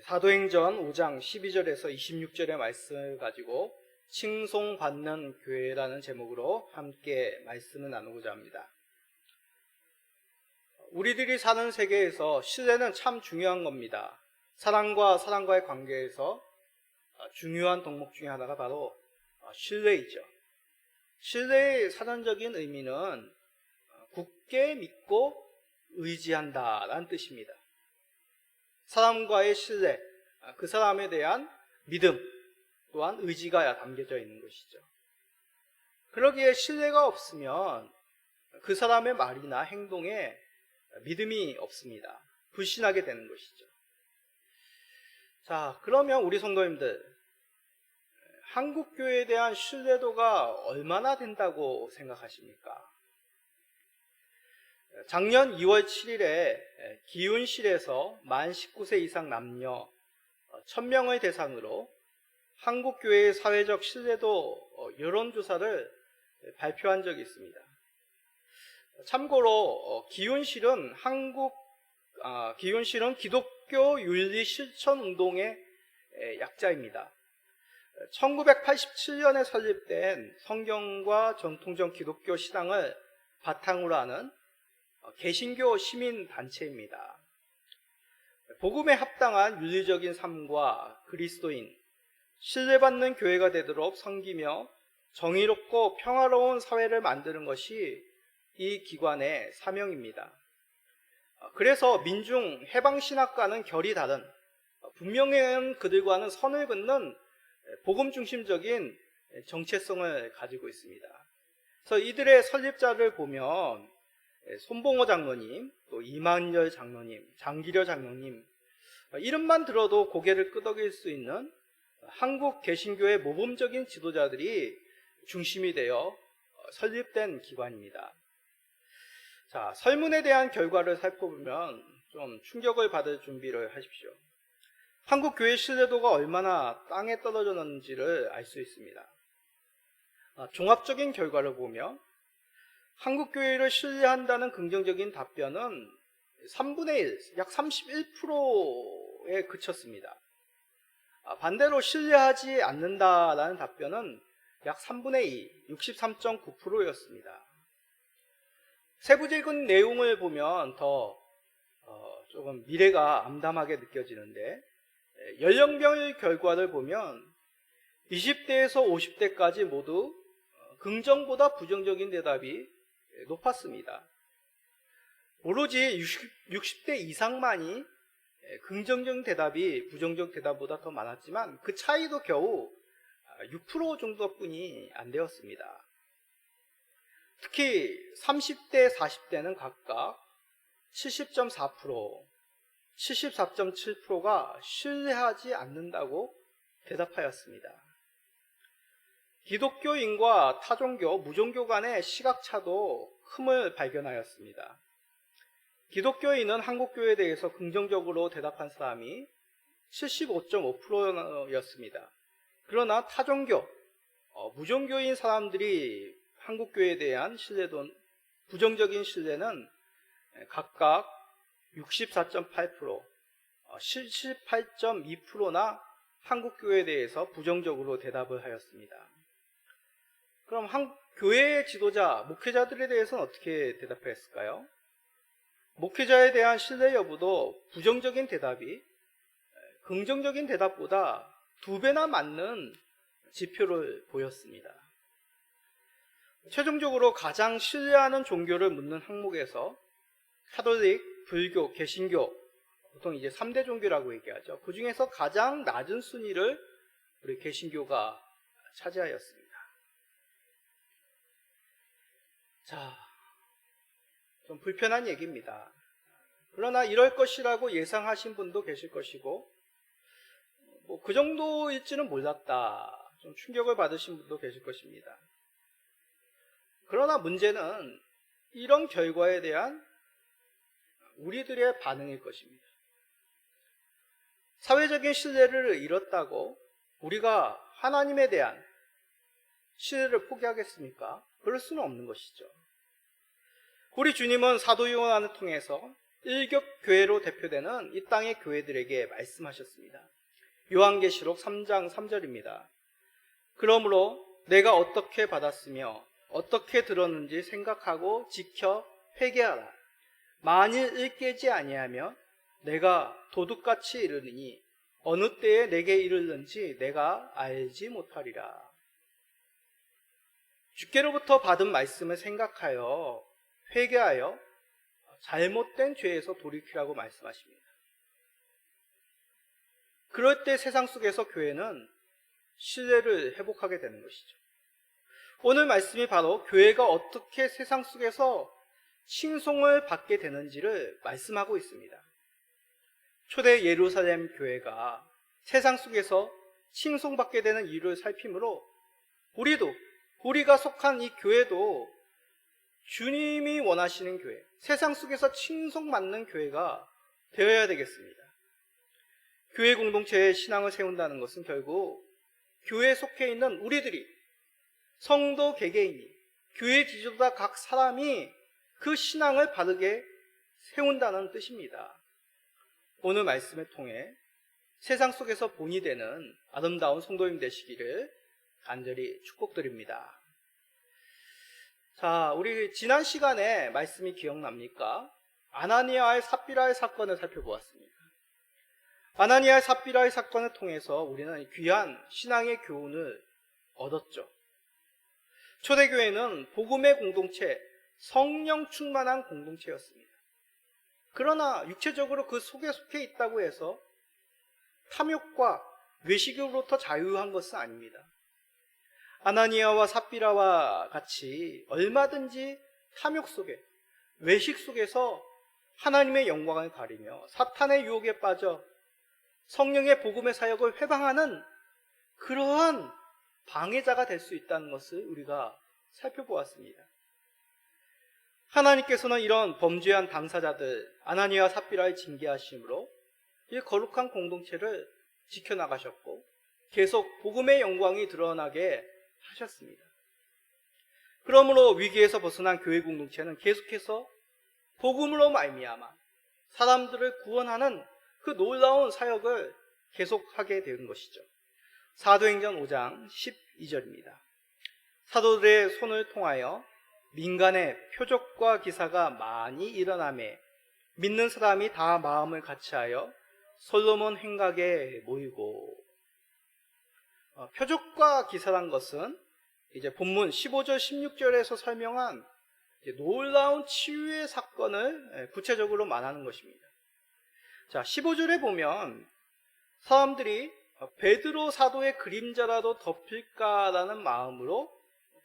사도행전 5장 12절에서 26절의 말씀을 가지고 칭송받는 교회라는 제목으로 함께 말씀을 나누고자 합니다. 우리들이 사는 세계에서 신뢰는 참 중요한 겁니다. 사람과 사람과의 관계에서 중요한 덕목 중에 하나가 바로 신뢰이죠. 신뢰의 사전적인 의미는 굳게 믿고 의지한다라는 뜻입니다. 사람과의 신뢰, 그 사람에 대한 믿음 또한 의지가 담겨져 있는 것이죠. 그러기에 신뢰가 없으면 그 사람의 말이나 행동에 믿음이 없습니다. 불신하게 되는 것이죠. 자, 그러면 우리 성도님들, 한국교회에 대한 신뢰도가 얼마나 된다고 생각하십니까? 작년 2월 7일에 기훈실에서 만 19세 이상 남녀 1000명을 대상으로 한국교회의 사회적 신뢰도 여론조사를 발표한 적이 있습니다. 참고로 기훈실은 기독교 윤리 실천 운동의 약자입니다. 1987년에 설립된 성경과 전통적 기독교 신앙을 바탕으로 하는 개신교 시민단체입니다. 복음에 합당한 윤리적인 삶과 그리스도인, 신뢰받는 교회가 되도록 섬기며 정의롭고 평화로운 사회를 만드는 것이 이 기관의 사명입니다. 그래서 민중 해방신학과는 결이 다른 분명한 그들과는 선을 긋는 복음 중심적인 정체성을 가지고 있습니다. 그래서 이들의 설립자를 보면 손봉호 장로님, 또 이만열 장로님, 장기려 장로님, 이름만 들어도 고개를 끄덕일 수 있는 한국 개신교의 모범적인 지도자들이 중심이 되어 설립된 기관입니다. 자, 설문에 대한 결과를 살펴보면 좀 충격을 받을 준비를 하십시오. 한국 교회 신뢰도가 얼마나 땅에 떨어졌는지를 알 수 있습니다. 종합적인 결과를 보면 한국 교회를 신뢰한다는 긍정적인 답변은 3분의 1, 약 31%에 그쳤습니다. 반대로 신뢰하지 않는다라는 답변은 약 3분의 2, 63.9%였습니다. 세부적인 내용을 보면 더 조금 미래가 암담하게 느껴지는데, 연령별 결과를 보면 20대에서 50대까지 모두 긍정보다 부정적인 대답이 높았습니다. 오로지 60대 이상만이 긍정적 대답이 부정적 대답보다 더 많았지만 그 차이도 겨우 6% 정도뿐이 안 되었습니다. 특히 30대, 40대는 각각 70.4%, 74.7%가 신뢰하지 않는다고 대답하였습니다. 기독교인과 타종교, 무종교 간의 시각차도 흠을 발견하였습니다. 기독교인은 한국교회에 대해서 긍정적으로 대답한 사람이 75.5%였습니다. 그러나 타종교, 무종교인 사람들이 한국교회에 대한 신뢰도, 부정적인 신뢰는 각각 64.8%, 78.2%나 한국교회에 대해서 부정적으로 대답을 하였습니다. 그럼 교회의 지도자, 목회자들에 대해서는 어떻게 대답했을까요? 목회자에 대한 신뢰 여부도 부정적인 대답이 긍정적인 대답보다 2배나 많는 지표를 보였습니다. 최종적으로 가장 신뢰하는 종교를 묻는 항목에서 카톨릭, 불교, 개신교, 보통 이제 3대 종교라고 얘기하죠. 그 중에서 가장 낮은 순위를 우리 개신교가 차지하였습니다. 자, 좀 불편한 얘기입니다. 그러나 이럴 것이라고 예상하신 분도 계실 것이고, 그 정도일지는 몰랐다, 좀 충격을 받으신 분도 계실 것입니다. 그러나 문제는 이런 결과에 대한 우리들의 반응일 것입니다. 사회적인 신뢰를 잃었다고 우리가 하나님에 대한 신뢰를 포기하겠습니까? 그럴 수는 없는 것이죠. 우리 주님은 사도 요한을 통해서 일격 교회로 대표되는 이 땅의 교회들에게 말씀하셨습니다. 요한계시록 3장 3절입니다. 그러므로 내가 어떻게 받았으며 어떻게 들었는지 생각하고 지켜 회개하라. 만일 일깨지 아니하면 내가 도둑같이 이르느니 어느 때에 내게 이르는지 내가 알지 못하리라. 주께로부터 받은 말씀을 생각하여 회개하여 잘못된 죄에서 돌이키라고 말씀하십니다. 그럴 때 세상 속에서 교회는 신뢰를 회복하게 되는 것이죠. 오늘 말씀이 바로 교회가 어떻게 세상 속에서 칭송을 받게 되는지를 말씀하고 있습니다. 초대 예루살렘 교회가 세상 속에서 칭송받게 되는 이유를 살피므로 우리가 속한 이 교회도 주님이 원하시는 교회, 세상 속에서 칭송받는 교회가 되어야 되겠습니다. 교회 공동체의 신앙을 세운다는 것은 결국 교회에 속해 있는 우리들이, 성도 개개인이, 교회 지도자 각 사람이 그 신앙을 바르게 세운다는 뜻입니다. 오늘 말씀을 통해 세상 속에서 본이 되는 아름다운 성도님 되시기를 간절히 축복드립니다. 자, 우리 지난 시간에 말씀이 기억납니까? 아나니아의 삽비라의 사건을 살펴보았습니다. 아나니아의 삽비라의 사건을 통해서 우리는 귀한 신앙의 교훈을 얻었죠. 초대교회는 복음의 공동체, 성령 충만한 공동체였습니다. 그러나 육체적으로 그 속에 속해 있다고 해서 탐욕과 외식으로부터 자유한 것은 아닙니다. 아나니아와 삽비라와 같이 얼마든지 탐욕 속에, 외식 속에서 하나님의 영광을 가리며 사탄의 유혹에 빠져 성령의 복음의 사역을 회방하는 그러한 방해자가 될 수 있다는 것을 우리가 살펴보았습니다. 하나님께서는 이런 범죄한 당사자들 아나니아와 삽비라를 징계하심으로 이 거룩한 공동체를 지켜나가셨고 계속 복음의 영광이 드러나게 하셨습니다. 그러므로 위기에서 벗어난 교회 공동체는 계속해서 복음으로 말미암아 사람들을 구원하는 그 놀라운 사역을 계속하게 된 것이죠. 사도행전 5장 12절입니다. 사도들의 손을 통하여 민간의 표적과 기사가 많이 일어나매 믿는 사람이 다 마음을 같이하여 솔로몬 행각에 모이고. 표적과 기사란 것은 이제 본문 15절 16절에서 설명한 놀라운 치유의 사건을 구체적으로 말하는 것입니다. 자, 15절에 보면 사람들이 베드로 사도의 그림자라도 덮일까라는 마음으로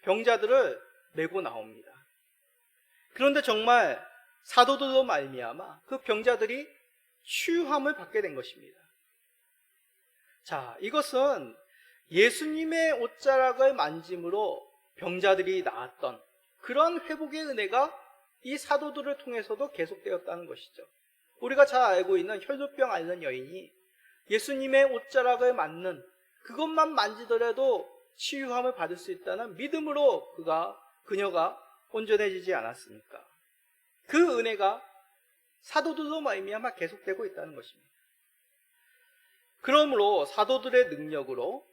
병자들을 메고 나옵니다. 그런데 정말 사도들로 말미암아 그 병자들이 치유함을 받게 된 것입니다. 자, 이것은 예수님의 옷자락을 만짐으로 병자들이 나았던 그런 회복의 은혜가 이 사도들을 통해서도 계속되었다는 것이죠. 우리가 잘 알고 있는 혈루병 앓는 여인이 예수님의 옷자락을 만는 그것만 만지더라도 치유함을 받을 수 있다는 믿음으로 그녀가 온전해지지 않았습니까? 그 은혜가 사도들로 말미암아 계속되고 있다는 것입니다. 그러므로 사도들의 능력으로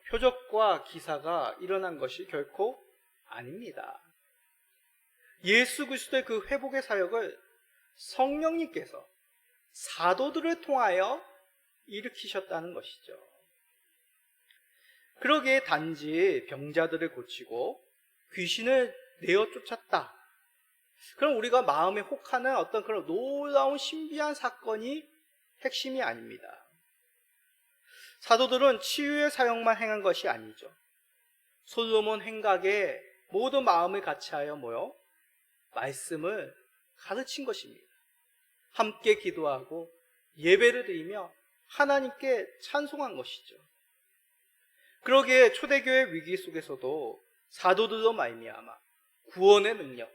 표적과 기사가 일어난 것이 결코 아닙니다. 예수 그리스도의 그 회복의 사역을 성령님께서 사도들을 통하여 일으키셨다는 것이죠. 그러기에 단지 병자들을 고치고 귀신을 내어 쫓았다. 그럼 우리가 마음에 혹하는 어떤 그런 놀라운 신비한 사건이 핵심이 아닙니다. 사도들은 치유의 사역만 행한 것이 아니죠. 솔로몬 행각에 모든 마음을 같이하여 모여 말씀을 가르친 것입니다. 함께 기도하고 예배를 드리며 하나님께 찬송한 것이죠. 그러기에 초대교회 위기 속에서도 사도들로 말미암아 구원의 능력,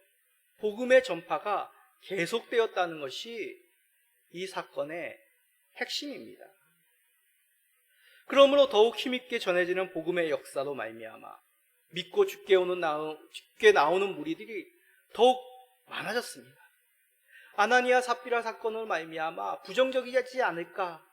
복음의 전파가 계속되었다는 것이 이 사건의 핵심입니다. 그러므로 더욱 힘있게 전해지는 복음의 역사로 말미암아 믿고 죽게 나오는 무리들이 더욱 많아졌습니다. 아나니아 삽비라 사건으로 말미암아 부정적이지 않을까?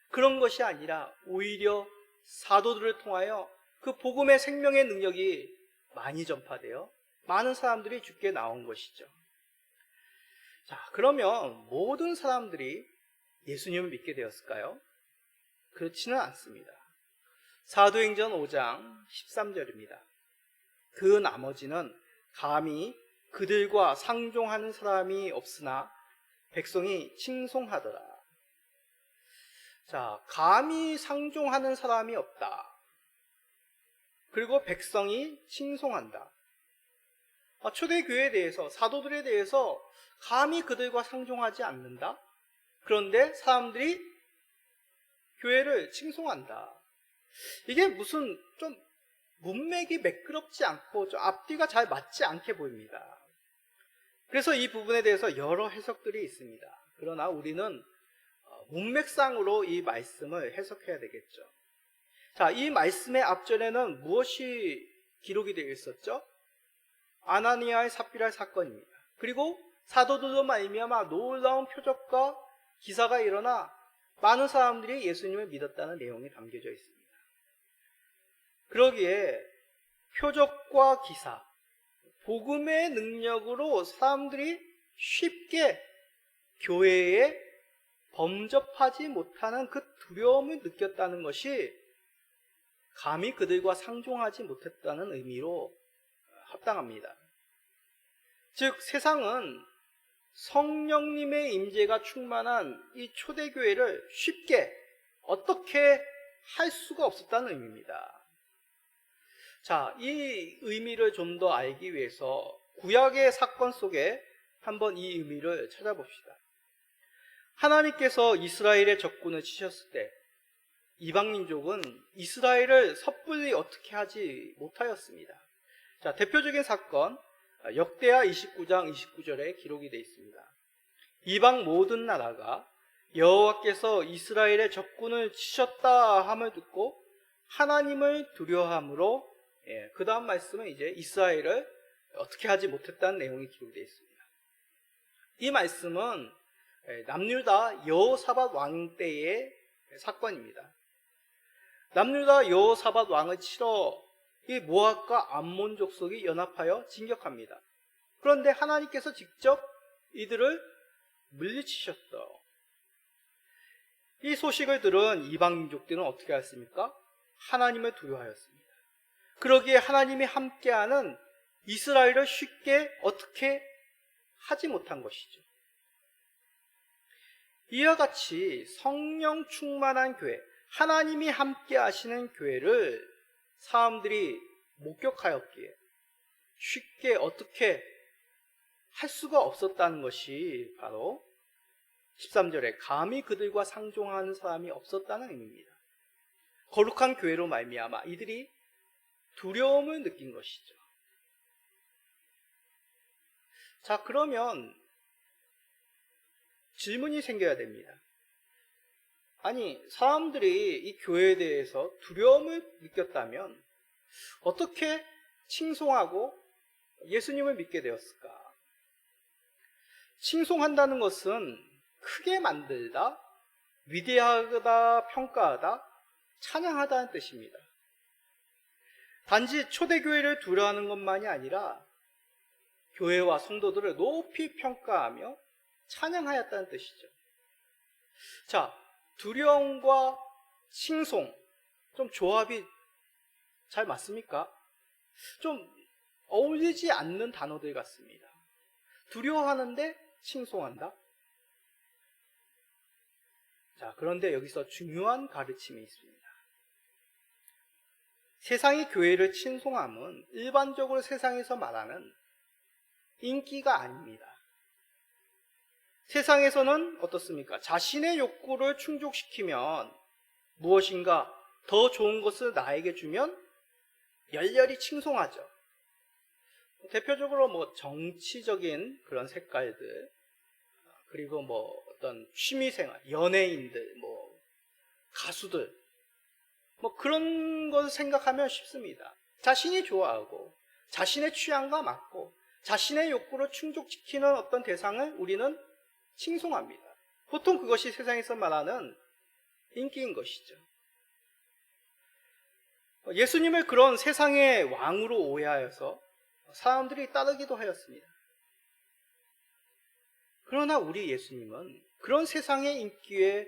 그런 것이 아니라 오히려 사도들을 통하여 그 복음의 생명의 능력이 많이 전파되어 많은 사람들이 죽게 나온 것이죠. 자, 그러면 모든 사람들이 예수님을 믿게 되었을까요? 그렇지는 않습니다. 사도행전 5장 13절입니다. 그 나머지는 감히 그들과 상종하는 사람이 없으나 백성이 칭송하더라. 자, 감히 상종하는 사람이 없다. 그리고 백성이 칭송한다. 초대교회에 대해서, 사도들에 대해서 감히 그들과 상종하지 않는다. 그런데 사람들이 교회를 칭송한다. 이게 무슨 좀 문맥이 매끄럽지 않고 좀 앞뒤가 잘 맞지 않게 보입니다. 그래서 이 부분에 대해서 여러 해석들이 있습니다. 그러나 우리는 문맥상으로 이 말씀을 해석해야 되겠죠. 자, 이 말씀의 앞전에는 무엇이 기록이 되어 있었죠? 아나니아의 삽비라 사건입니다. 그리고 사도들로 말미암아 놀라운 표적과 기사가 일어나 많은 사람들이 예수님을 믿었다는 내용이 담겨져 있습니다. 그러기에 표적과 기사, 복음의 능력으로 사람들이 쉽게 교회에 범접하지 못하는 그 두려움을 느꼈다는 것이 감히 그들과 상종하지 못했다는 의미로 합당합니다. 즉 세상은 성령님의 임재가 충만한 이 초대교회를 쉽게 어떻게 할 수가 없었다는 의미입니다. 자, 이 의미를 좀 더 알기 위해서 구약의 사건 속에 한번 이 의미를 찾아봅시다. 하나님께서 이스라엘의 적군을 치셨을 때 이방민족은 이스라엘을 섣불리 어떻게 하지 못하였습니다. 자, 대표적인 사건 역대하 29장 29절에 기록이 되어 있습니다. 이방 모든 나라가 여호와께서 이스라엘의 적군을 치셨다 함을 듣고 하나님을 두려워함으로 그 다음 말씀은 이제 이스라엘을 어떻게 하지 못했다는 내용이 기록되어 있습니다. 이 말씀은 남유다 여호사밧 왕 때의 사건입니다. 남유다 여호사밧 왕을 치러 이 모압과 암몬 족속이 연합하여 진격합니다. 그런데 하나님께서 직접 이들을 물리치셨어. 이 소식을 들은 이방 민족들은 어떻게 했습니까? 하나님을 두려워하였습니다. 그러기에 하나님이 함께하는 이스라엘을 쉽게 어떻게 하지 못한 것이죠. 이와 같이 성령 충만한 교회, 하나님이 함께 하시는 교회를 사람들이 목격하였기에 쉽게 어떻게 할 수가 없었다는 것이 바로 13절에 감히 그들과 상종하는 사람이 없었다는 의미입니다. 거룩한 교회로 말미암아 이들이 두려움을 느낀 것이죠. 자, 그러면 질문이 생겨야 됩니다. 아니, 사람들이 이 교회에 대해서 두려움을 느꼈다면 어떻게 칭송하고 예수님을 믿게 되었을까? 칭송한다는 것은 크게 만들다, 위대하다, 평가하다, 찬양하다는 뜻입니다. 단지 초대교회를 두려워하는 것만이 아니라 교회와 성도들을 높이 평가하며 찬양하였다는 뜻이죠. 자, 두려움과 칭송, 좀 조합이 잘 맞습니까? 좀 어울리지 않는 단어들 같습니다. 두려워하는데 칭송한다? 자, 그런데 여기서 중요한 가르침이 있습니다. 세상이 교회를 칭송함은 일반적으로 세상에서 말하는 인기가 아닙니다. 세상에서는 어떻습니까? 자신의 욕구를 충족시키면 무엇인가 더 좋은 것을 나에게 주면 열렬히 칭송하죠. 대표적으로 정치적인 그런 색깔들, 그리고 어떤 취미생활, 연예인들, 가수들, 그런 것을 생각하면 쉽습니다. 자신이 좋아하고 자신의 취향과 맞고 자신의 욕구를 충족시키는 어떤 대상을 우리는 칭송합니다. 보통 그것이 세상에서 말하는 인기인 것이죠. 예수님을 그런 세상의 왕으로 오해하여서 사람들이 따르기도 하였습니다. 그러나 우리 예수님은 그런 세상의 인기에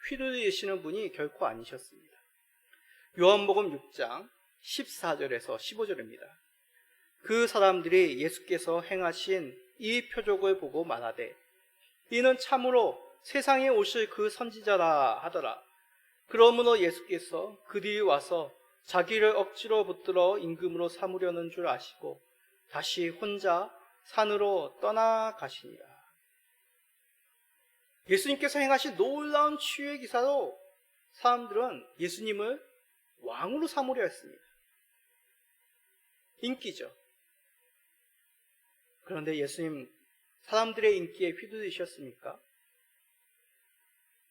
휘둘리시는 분이 결코 아니셨습니다. 요한복음 6장 14절에서 15절입니다. 그 사람들이 예수께서 행하신 이 표적을 보고 말하되 이는 참으로 세상에 오실 그 선지자라 하더라. 그러므로 예수께서 그들이 와서 자기를 억지로 붙들어 임금으로 삼으려는 줄 아시고 다시 혼자 산으로 떠나가시니라. 예수님께서 행하신 놀라운 치유의 기사로 사람들은 예수님을 왕으로 삼으려 했습니다. 인기죠. 그런데 예수님 사람들의 인기에 휘둘리셨습니까?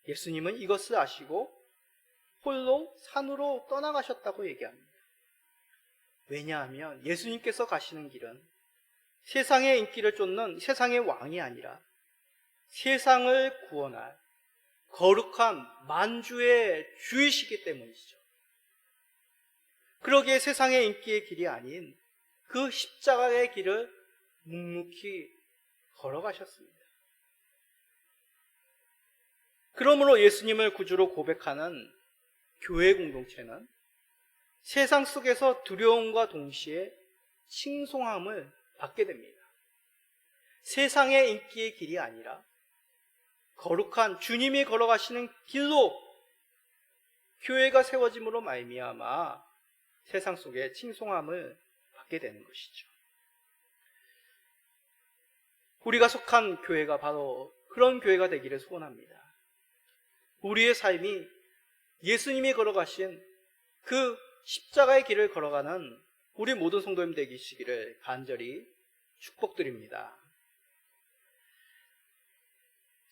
예수님은 이것을 아시고 홀로 산으로 떠나가셨다고 얘기합니다. 왜냐하면 예수님께서 가시는 길은 세상의 인기를 쫓는 세상의 왕이 아니라 세상을 구원할 거룩한 만주의 주이시기 때문이죠. 그러기에 세상의 인기의 길이 아닌 그 십자가의 길을 묵묵히 걸어가셨습니다. 그러므로 예수님을 구주로 고백하는 교회 공동체는 세상 속에서 두려움과 동시에 칭송함을 받게 됩니다. 세상의 인기의 길이 아니라 거룩한 주님이 걸어가시는 길로 교회가 세워짐으로 말미암아 세상 속에 칭송함을 받게 되는 것이죠. 우리가 속한 교회가 바로 그런 교회가 되기를 소원합니다. 우리의 삶이 예수님이 걸어가신 그 십자가의 길을 걸어가는 우리 모든 성도님 되시기를 간절히 축복드립니다.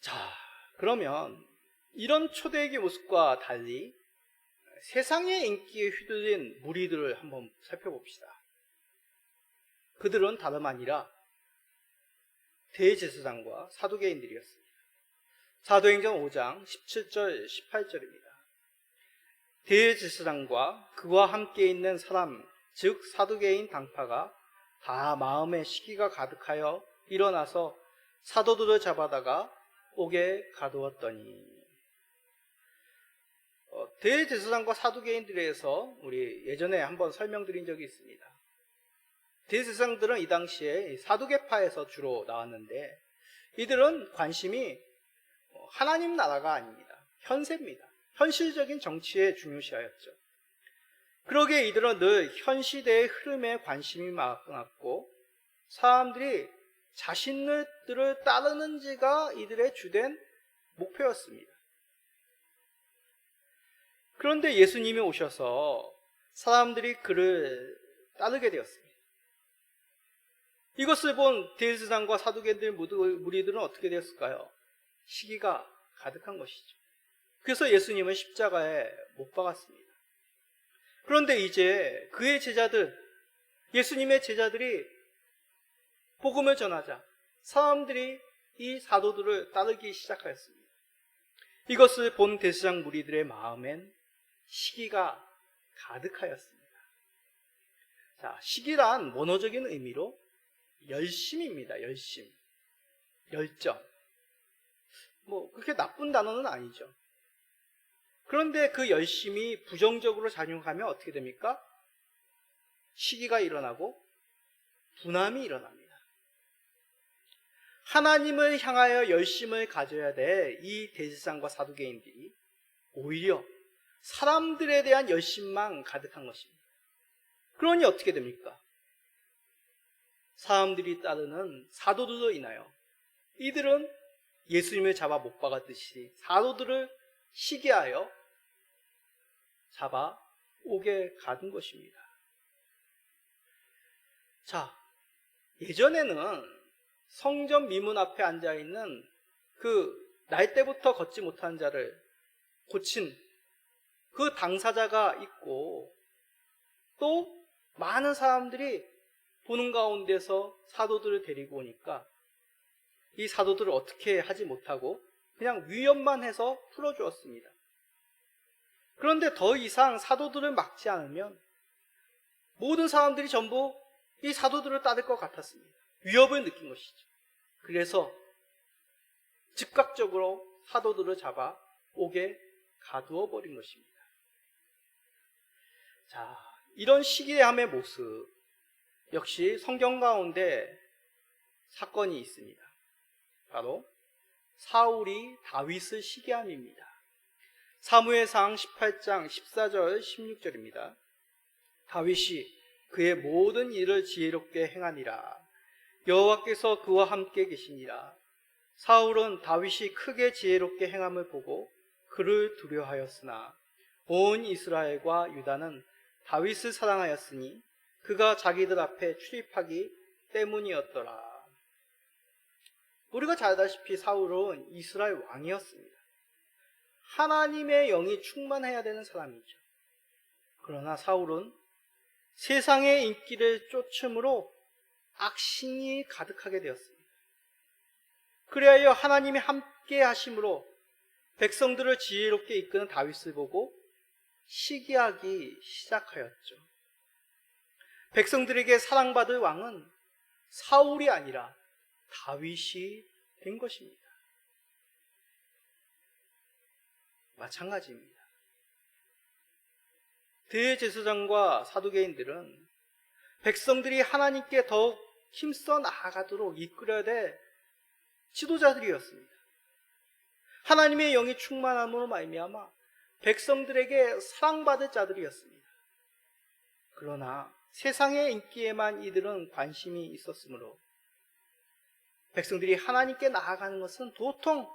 자, 그러면 이런 초대의 모습과 달리 세상의 인기에 휘둘린 무리들을 한번 살펴봅시다. 그들은 다름 아니라 대제사장과 사두개인들이었습니다. 사도행전 5장 17절 18절입니다. 대제사장과 그와 함께 있는 사람 즉 사두개인 당파가 다 마음에 시기가 가득하여 일어나서 사도들을 잡아다가 옥에 가두었더니. 대제사장과 사두개인들에 대해서 우리 예전에 한번 설명드린 적이 있습니다. 대제사장들은 이 당시에 사두개파에서 주로 나왔는데 이들은 관심이 하나님 나라가 아닙니다. 현세입니다. 현실적인 정치에 중요시하였죠. 그러기에 이들은 늘 현 시대의 흐름에 관심이 많았고 사람들이 자신들을 따르는지가 이들의 주된 목표였습니다. 그런데 예수님이 오셔서 사람들이 그를 따르게 되었습니다. 이것을 본 대제사장과 사두개인들 무리들은 어떻게 되었을까요? 시기가 가득한 것이죠. 그래서 예수님은 십자가에 못 박았습니다. 그런데 이제 그의 제자들, 예수님의 제자들이 복음을 전하자 사람들이 이 사도들을 따르기 시작하였습니다. 이것을 본 대제사장 무리들의 마음엔 시기가 가득하였습니다. 자, 시기란 원어적인 의미로 열심입니다. 열심, 열정. 그렇게 나쁜 단어는 아니죠. 그런데 그 열심이 부정적으로 작용하면 어떻게 됩니까? 시기가 일어나고 분함이 일어납니다. 하나님을 향하여 열심을 가져야 될 이 대제사장과 사두개인들이 오히려 사람들에 대한 열심만 가득한 것입니다. 그러니 어떻게 됩니까? 사람들이 따르는 사도들로 인하여 이들은 예수님을 잡아 못 박았듯이 사도들을 시기하여 잡아 옥에 가둔 것입니다. 자, 예전에는 성전 미문 앞에 앉아있는 그 날 때부터 걷지 못한 자를 고친 그 당사자가 있고 또 많은 사람들이 보는 가운데서 사도들을 데리고 오니까 이 사도들을 어떻게 하지 못하고 그냥 위협만 해서 풀어주었습니다. 그런데 더 이상 사도들을 막지 않으면 모든 사람들이 전부 이 사도들을 따를 것 같았습니다. 위협을 느낀 것이죠. 그래서 즉각적으로 사도들을 잡아 옥에 가두어 버린 것입니다. 자, 이런 시기함의 모습 역시 성경 가운데 사건이 있습니다. 바로 사울이 다윗을 시기함입니다. 사무엘상 18장 14절 16절입니다. 다윗이 그의 모든 일을 지혜롭게 행하니라. 여호와께서 그와 함께 계시니라. 사울은 다윗이 크게 지혜롭게 행함을 보고 그를 두려워하였으나 온 이스라엘과 유다는 다윗을 사랑하였으니 그가 자기들 앞에 출입하기 때문이었더라. 우리가 잘 알다시피 사울은 이스라엘 왕이었습니다. 하나님의 영이 충만해야 되는 사람이죠. 그러나 사울은 세상의 인기를 쫓음으로 악신이 가득하게 되었습니다. 그리하여 하나님이 함께 하심으로 백성들을 지혜롭게 이끄는 다윗을 보고 시기하기 시작하였죠. 백성들에게 사랑받을 왕은 사울이 아니라 다윗이 된 것입니다. 마찬가지입니다. 대제사장과 사두개인들은 백성들이 하나님께 더욱 힘써 나아가도록 이끌어야 될 지도자들이었습니다. 하나님의 영이 충만함으로 말미암아 백성들에게 사랑받을 자들이었습니다. 그러나 세상의 인기에만 이들은 관심이 있었으므로 백성들이 하나님께 나아가는 것은 도통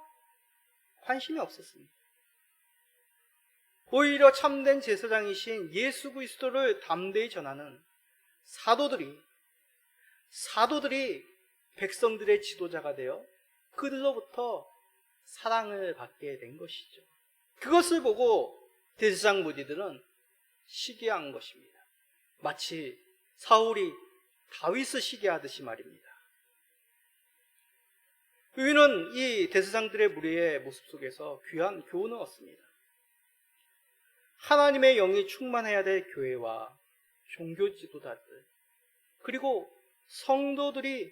관심이 없었습니다. 오히려 참된 제사장이신 예수 그리스도를 담대히 전하는 사도들이 백성들의 지도자가 되어 그들로부터 사랑을 받게 된 것이죠. 그것을 보고 대제사장 무리들은 시기한 것입니다. 마치 사울이 다윗을 시기하듯이 말입니다. 우리는 이 대제사장들의 무리의 모습 속에서 귀한 교훈을 얻습니다. 하나님의 영이 충만해야 될 교회와 종교 지도자들 그리고 성도들이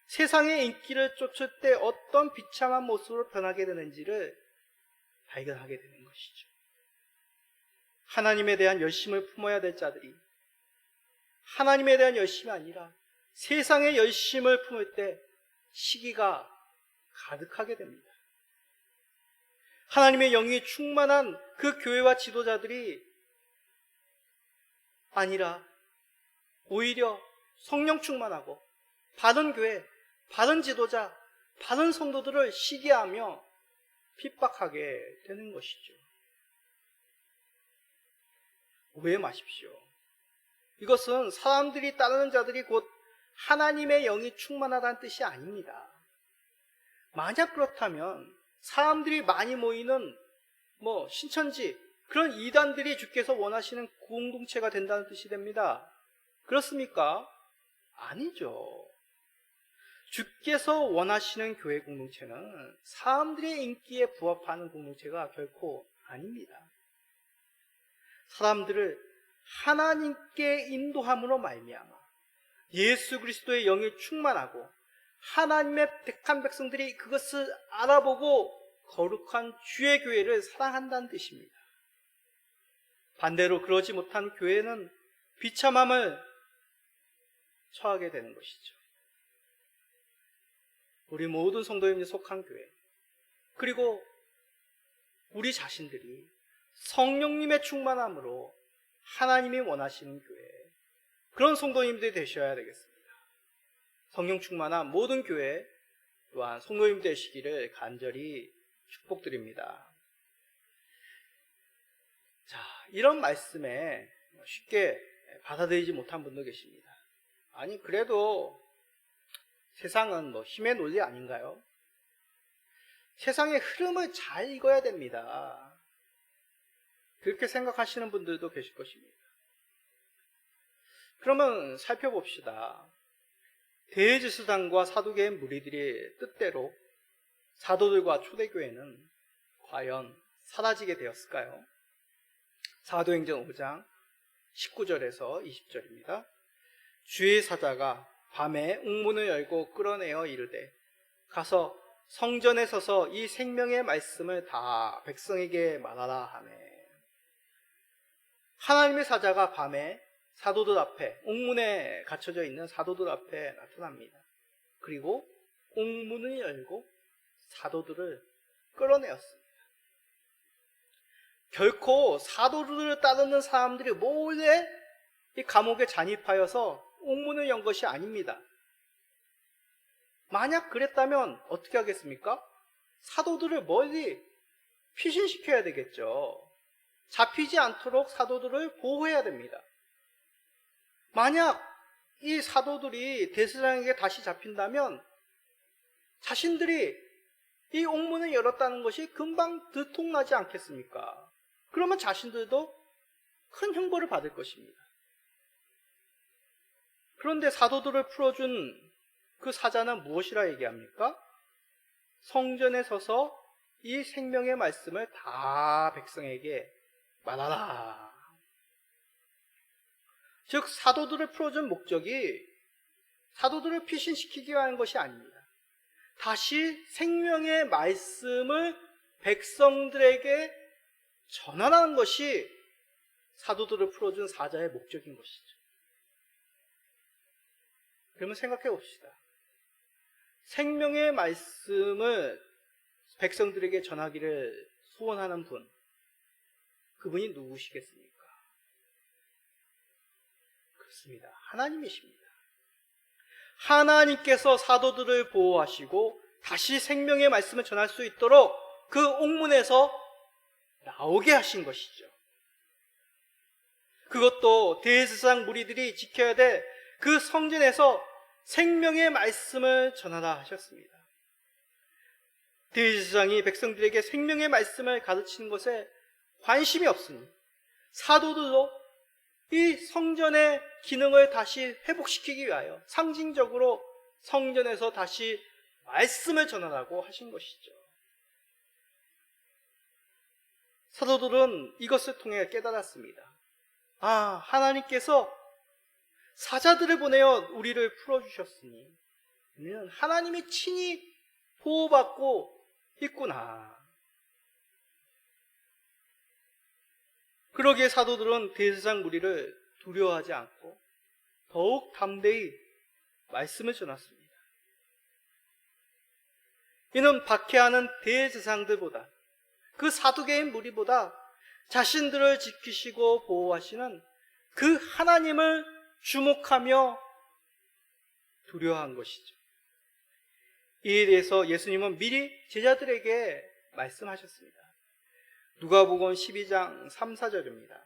세상의 인기를 쫓을 때 어떤 비참한 모습으로 변하게 되는지를 발견하게 되는 것이죠. 하나님에 대한 열심을 품어야 될 자들이 하나님에 대한 열심이 아니라 세상의 열심을 품을 때 시기가 가득하게 됩니다. 하나님의 영이 충만한 그 교회와 지도자들이 아니라 오히려 성령 충만하고 바른 교회, 바른 지도자, 바른 성도들을 시기하며 핍박하게 되는 것이죠. 오해 마십시오. 이것은 사람들이 따르는 자들이 곧 하나님의 영이 충만하다는 뜻이 아닙니다. 만약 그렇다면 사람들이 많이 모이는 신천지 그런 이단들이 주께서 원하시는 공동체가 된다는 뜻이 됩니다. 그렇습니까? 아니죠. 주께서 원하시는 교회 공동체는 사람들의 인기에 부합하는 공동체가 결코 아닙니다. 사람들을 하나님께 인도함으로 말미암아 예수 그리스도의 영이 충만하고 하나님의 택한 백성들이 그것을 알아보고 거룩한 주의 교회를 사랑한다는 뜻입니다. 반대로 그러지 못한 교회는 비참함을 처하게 되는 것이죠. 우리 모든 성도님이 속한 교회 그리고 우리 자신들이 성령님의 충만함으로 하나님이 원하시는 교회 그런 성도님들이 되셔야 되겠습니다. 성령 충만한 모든 교회 또한 성도님 되시기를 간절히 축복드립니다. 자, 이런 말씀에 쉽게 받아들이지 못한 분도 계십니다. 아니 그래도 세상은 힘의 논리 아닌가요? 세상의 흐름을 잘 읽어야 됩니다. 그렇게 생각하시는 분들도 계실 것입니다. 그러면 살펴봅시다. 대제사장과 사두개의 무리들의 뜻대로 사도들과 초대교회는 과연 사라지게 되었을까요? 사도행전 5장 19절에서 20절입니다. 주의 사자가 밤에 옥문을 열고 끌어내어 이르되 가서 성전에 서서 이 생명의 말씀을 다 백성에게 말하라 하매. 하나님의 사자가 밤에 사도들 앞에, 옥문에 갇혀져 있는 사도들 앞에 나타납니다. 그리고 옥문을 열고 사도들을 끌어내었습니다. 결코 사도들을 따르는 사람들이 몰래 이 감옥에 잔입하여서 옥문을 연 것이 아닙니다. 만약 그랬다면 어떻게 하겠습니까? 사도들을 멀리 피신시켜야 되겠죠. 잡히지 않도록 사도들을 보호해야 됩니다. 만약 이 사도들이 대제사장에게 다시 잡힌다면 자신들이 이 옥문을 열었다는 것이 금방 들통나지 않겠습니까? 그러면 자신들도 큰 형벌을 받을 것입니다. 그런데 사도들을 풀어준 그 사자는 무엇이라 얘기합니까? 성전에 서서 이 생명의 말씀을 다 백성에게 말하라. 즉 사도들을 풀어준 목적이 사도들을 피신시키기 위한 것이 아닙니다. 다시 생명의 말씀을 백성들에게 전하라는 것이 사도들을 풀어준 사자의 목적인 것이죠. 그러면 생각해 봅시다. 생명의 말씀을 백성들에게 전하기를 소원하는 분, 그분이 누구시겠습니까? 그렇습니다. 하나님이십니다. 하나님께서 사도들을 보호하시고 다시 생명의 말씀을 전할 수 있도록 그 옥문에서 나오게 하신 것이죠. 그것도 대제사장 무리들이 지켜야 될 그 성전에서 생명의 말씀을 전하라 하셨습니다. 대제사장이 백성들에게 생명의 말씀을 가르치는 것에 관심이 없으니 사도들도 이 성전의 기능을 다시 회복시키기 위하여 상징적으로 성전에서 다시 말씀을 전하라고 하신 것이죠. 사도들은 이것을 통해 깨달았습니다. 아, 하나님께서 사자들을 보내어 우리를 풀어주셨으니 우리는 하나님이 친히 보호받고 있구나. 그러기에 사도들은 대제사장 무리를 두려워하지 않고 더욱 담대히 말씀을 전했습니다. 이는 박해하는 대제사장들보다 그 사두개인 무리보다 자신들을 지키시고 보호하시는 그 하나님을 주목하며 두려워한 것이죠. 이에 대해서 예수님은 미리 제자들에게 말씀하셨습니다. 누가복음 12장 3, 4절입니다.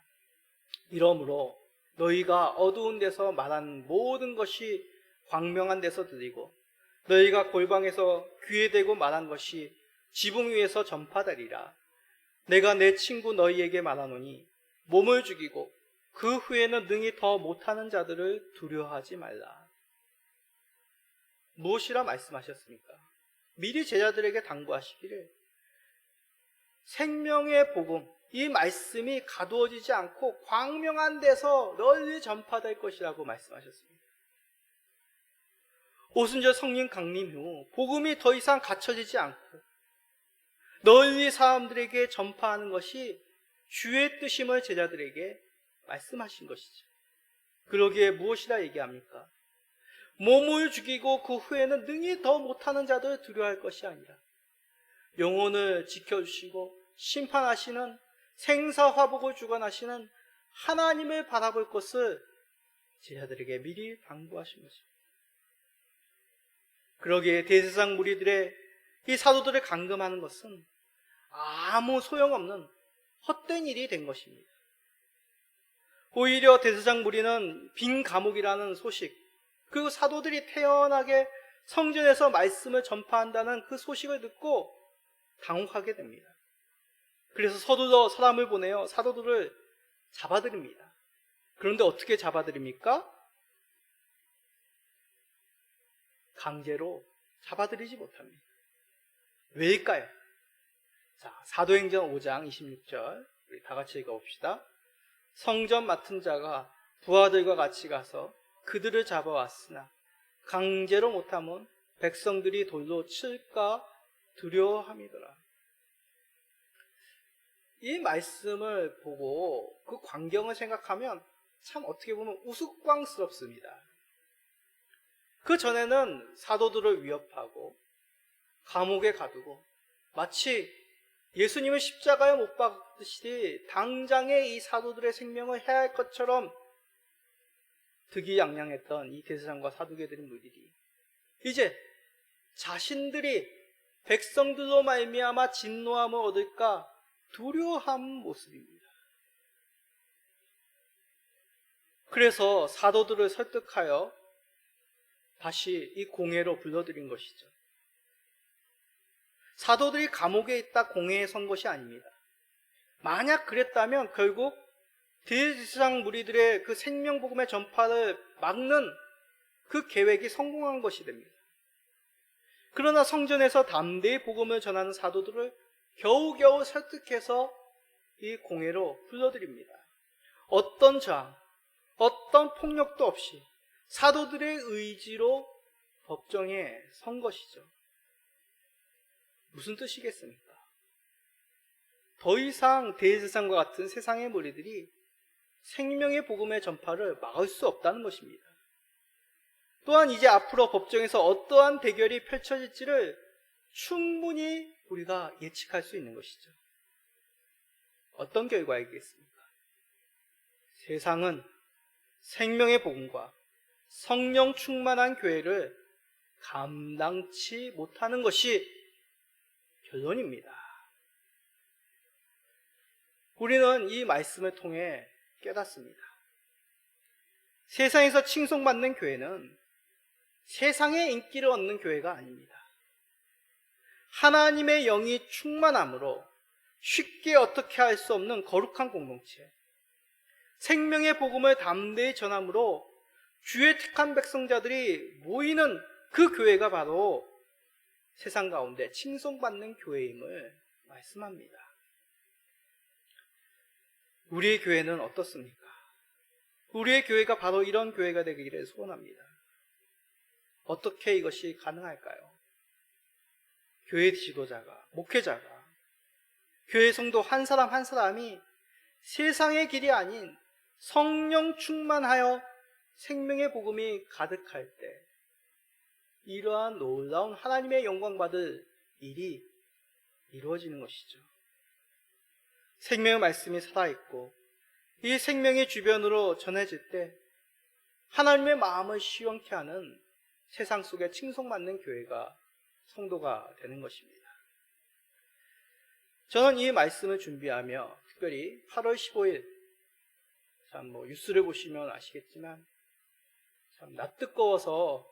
이러므로 너희가 어두운 데서 말한 모든 것이 광명한 데서 들리고 너희가 골방에서 귀에 대고 말한 것이 지붕 위에서 전파되리라. 내가 내 친구 너희에게 말하노니 몸을 죽이고 그 후에는 능히 더 못하는 자들을 두려워하지 말라. 무엇이라 말씀하셨습니까? 미리 제자들에게 당부하시기를 생명의 복음, 이 말씀이 가두어지지 않고 광명한 데서 널리 전파될 것이라고 말씀하셨습니다. 오순절 성령 강림 후 복음이 더 이상 갇혀지지 않고 널리 사람들에게 전파하는 것이 주의 뜻임을 제자들에게 말씀하신 것이죠. 그러기에 무엇이라 얘기합니까? 몸을 죽이고 그 후에는 능히 더 못하는 자들을 두려워할 것이 아니라 영혼을 지켜주시고 심판하시는 생사화복을 주관하시는 하나님을 바라볼 것을 제자들에게 미리 당부하신 것입니다. 그러기에 대제사장 무리들의 이 사도들을 감금하는 것은 아무 소용없는 헛된 일이 된 것입니다. 오히려 대제사장 무리는 빈 감옥이라는 소식, 그리고 사도들이 태연하게 성전에서 말씀을 전파한다는 그 소식을 듣고 당혹하게 됩니다. 그래서 서둘러 사람을 보내어 사도들을 잡아들입니다. 그런데 어떻게 잡아들입니까? 강제로 잡아들이지 못합니다. 왜일까요? 자, 사도행전 5장 26절 우리 다 같이 읽어봅시다. 성전 맡은 자가 부하들과 같이 가서 그들을 잡아왔으나 강제로 못하면 백성들이 돌로 칠까 두려워함이더라. 이 말씀을 보고 그 광경을 생각하면 참 어떻게 보면 우스꽝스럽습니다. 그 전에는 사도들을 위협하고 감옥에 가두고 마치 예수님을 십자가에 못 박듯이 당장에 이 사도들의 생명을 해야 할 것처럼 득이양양했던 이 대제사장과 사두개들의 무리들이 이제 자신들이 백성들로 말미암아 진노함을 얻을까 두려워한 모습입니다. 그래서 사도들을 설득하여 다시 이 공회로 불러들인 것이죠. 사도들이 감옥에 있다 공회에 선 것이 아닙니다. 만약 그랬다면 결국 대제사장 무리들의 그 생명복음의 전파를 막는 그 계획이 성공한 것이 됩니다. 그러나 성전에서 담대히 복음을 전하는 사도들을 겨우겨우 설득해서 이 공회로 불러들입니다. 어떤 저항, 어떤 폭력도 없이 사도들의 의지로 법정에 선 것이죠. 무슨 뜻이겠습니까? 더 이상 대제사장과 같은 세상의 무리들이 생명의 복음의 전파를 막을 수 없다는 것입니다. 또한 이제 앞으로 법정에서 어떠한 대결이 펼쳐질지를 충분히 우리가 예측할 수 있는 것이죠. 어떤 결과이겠습니까? 세상은 생명의 복음과 성령 충만한 교회를 감당치 못하는 것이 결론입니다. 우리는 이 말씀을 통해 깨닫습니다. 세상에서 칭송받는 교회는 세상의 인기를 얻는 교회가 아닙니다. 하나님의 영이 충만함으로 쉽게 어떻게 할 수 없는 거룩한 공동체, 생명의 복음을 담대히 전함으로 주의 택한 백성자들이 모이는 그 교회가 바로 세상 가운데 칭송받는 교회임을 말씀합니다. 우리의 교회는 어떻습니까? 우리의 교회가 바로 이런 교회가 되기를 소원합니다. 어떻게 이것이 가능할까요? 교회 지도자가, 목회자가, 교회 성도 한 사람 한 사람이 세상의 길이 아닌 성령 충만하여 생명의 복음이 가득할 때 이러한 놀라운 하나님의 영광 받을 일이 이루어지는 것이죠. 생명의 말씀이 살아있고 이 생명이 주변으로 전해질 때 하나님의 마음을 시원케 하는 세상 속에 칭송받는 교회가 성도가 되는 것입니다. 저는 이 말씀을 준비하며 특별히 8월 15일 참 뉴스를 보시면 아시겠지만 참 낯뜨거워서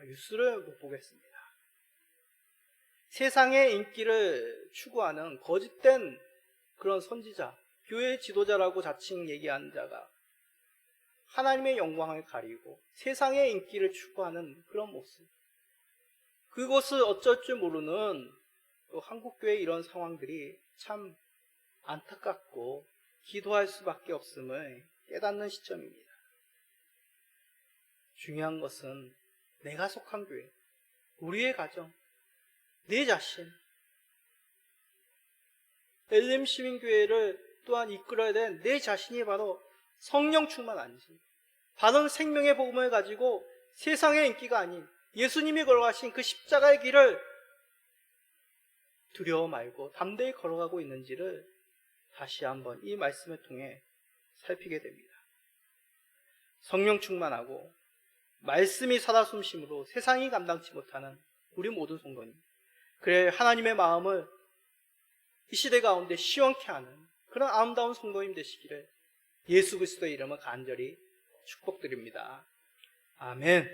뉴스를 못 보겠습니다. 세상의 인기를 추구하는 거짓된 그런 선지자, 교회 지도자라고 자칭 얘기하는 자가 하나님의 영광을 가리고 세상의 인기를 추구하는 그런 모습, 그것을 어쩔 줄 모르는 또 한국교회의 이런 상황들이 참 안타깝고 기도할 수밖에 없음을 깨닫는 시점입니다. 중요한 것은 내가 속한 교회, 우리의 가정, 내 자신, 엘렘 시민교회를 또한 이끌어야 된 내 자신이 바로 성령 충만한지, 바른 생명의 복음을 가지고 세상의 인기가 아닌 예수님이 걸어가신 그 십자가의 길을 두려워 말고 담대히 걸어가고 있는지를 다시 한번 이 말씀을 통해 살피게 됩니다. 성령 충만하고 말씀이 살아 숨심으로 세상이 감당치 못하는 우리 모든 성도님, 그래 하나님의 마음을 이 시대 가운데 시원케 하는 그런 아름다운 성도님 되시기를 예수 그리스도의 이름으로 간절히 축복드립니다. 아멘.